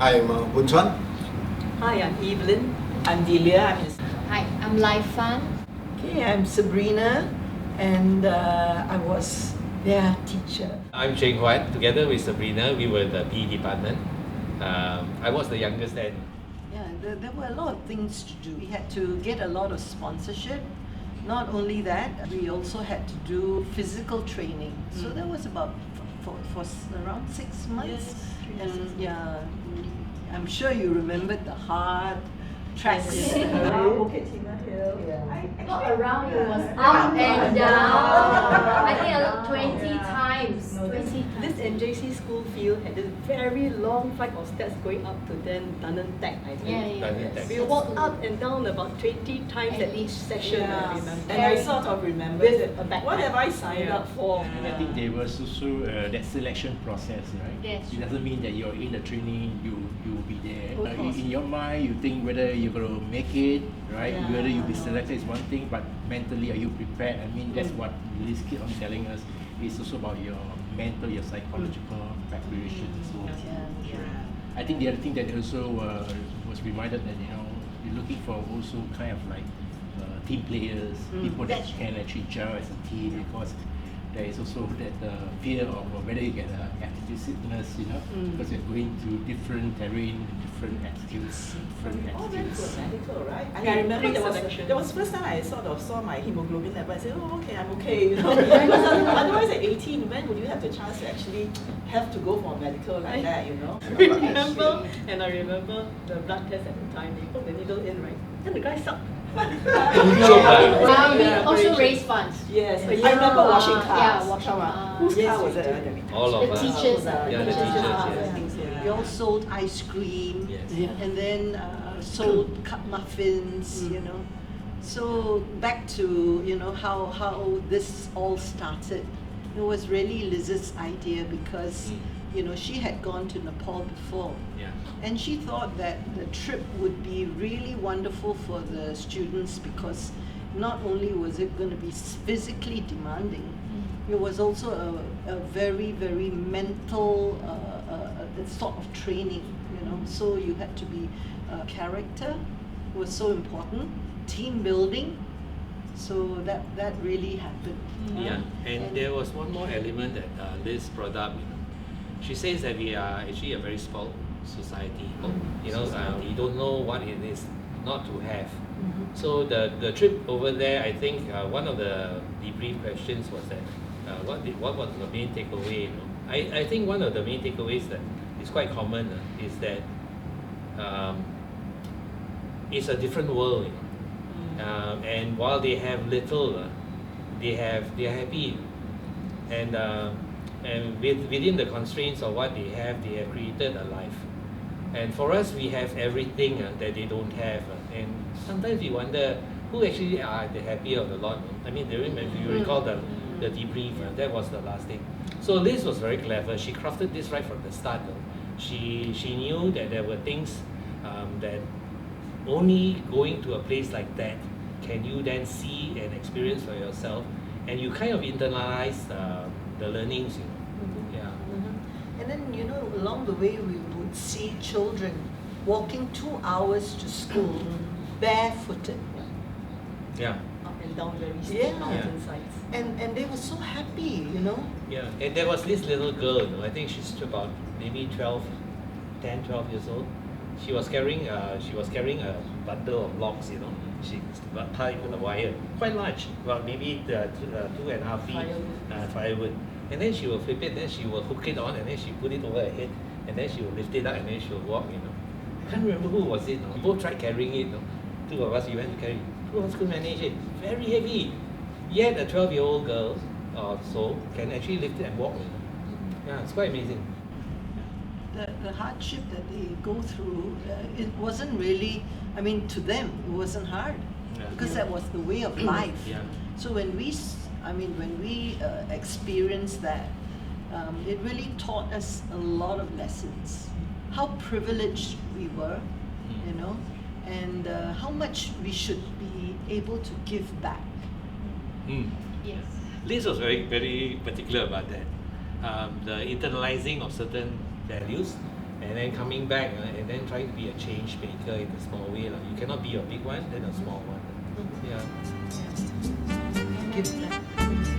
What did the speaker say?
I'm Bun Chuan. Hi, I'm Evelyn. I'm Delia. Hi, I'm Laifan. Okay, I'm Sabrina, and I was their teacher. I'm Cheng Huat. Together with Sabrina, we were the PE department. I was the youngest then. Yeah, there were a lot of things to do. We had to get a lot of sponsorship. Not only that, we also had to do physical training. So that was about for around 6 months. And yeah, I'm sure you remembered the hard tracks. Bukit Timah Hill. Not around, it was up and down. I think around 20 times. 20 This NJC school field had this very long flight of steps going up to then Dunnan Tech, I think. Yeah. We walked up and down about 20 times at each session, I remember. And I sort of remember With a backpack. what have I signed up for? And I think there was also that selection process, right? Yes. It doesn't mean that you're in the training, you will be there. Of course. In your mind, you think whether you're going to make it, right? Yeah. Whether you'll be selected is one thing, but mentally, are you prepared? I mean, that's what Liz keep on telling us. It's also about your mental, your psychological preparation. So, I think the other thing that also was reminded that you're looking for also kind of like team players, people that can actually gel as a team, because there is also that fear of whether you get attitude sickness, because you're going to different terrain, different attitudes, different All went to attitudes. a medical, right? And I remember there was first time I sort of saw my hemoglobin level. I said, oh, okay, I'm okay. Because otherwise at 18, when would you have the chance to actually have to go for a medical like that, I remember the blood test at the time. They put the needle in, right? Then the guy sucked. We also raise funds. Yes, I remember washing cars. Yeah, washing cars. Whose car was it? All of The us. teachers. Yeah, the teachers, yes. We all sold ice cream, Yes. and then sold cup muffins, So back to how this all started. It was really Liz's idea because she had gone to Nepal before. Yeah. And she thought that the trip would be really wonderful for the students because not only was it going to be physically demanding, it was also a very, very mental sort of training, So you had to be character was so important, team building. So that really happened. Yeah, and there was one more element that Liz brought up. She says that we are actually a very spoiled society. We don't know what it is not to have. So the trip over there, I think one of the debrief questions was that what was the main takeaway? I think one of the main takeaways that is quite common is that it's a different world. And while they have little, they are happy, and within the constraints of what they have created a life. And for us, we have everything that they don't have, and sometimes we wonder who actually are the happy of the lot. I mean, if you recall the debrief, that was the last thing. So Liz was very clever. She crafted this right from the start. She knew that there were things that only going to a place like that can you then see and experience for yourself, and you kind of internalize the learnings. And then along the way we would see children walking 2 hours to school barefooted. Yeah. Up and down very steep mountain Yeah. sides. And they were so happy, Yeah, and there was this little girl, I think she's about maybe 12 years old. She was carrying a bundle of logs, She tied with a wire, quite large, about maybe 2.5 feet firewood. And then she will flip it, then she will hook it on, and then she put it over her head, and then she will lift it up, and then she will walk. I can't remember who was it. We both tried carrying it. Two of us we went to carry. Two of us could manage it. Very heavy. Yet a 12-year-old girl or so can actually lift it and walk. Yeah, it's quite amazing. The hardship that they go through, it wasn't really, to them, it wasn't hard. Yeah. Because that was the way of life. Yeah. So when we experienced that, it really taught us a lot of lessons. How privileged we were, and how much we should be able to give back. Yes. Liz was very, very particular about that. The internalizing of certain values and then coming back and then trying to be a change maker in a small way. You cannot be a big one, then a small one. Yeah. Give that.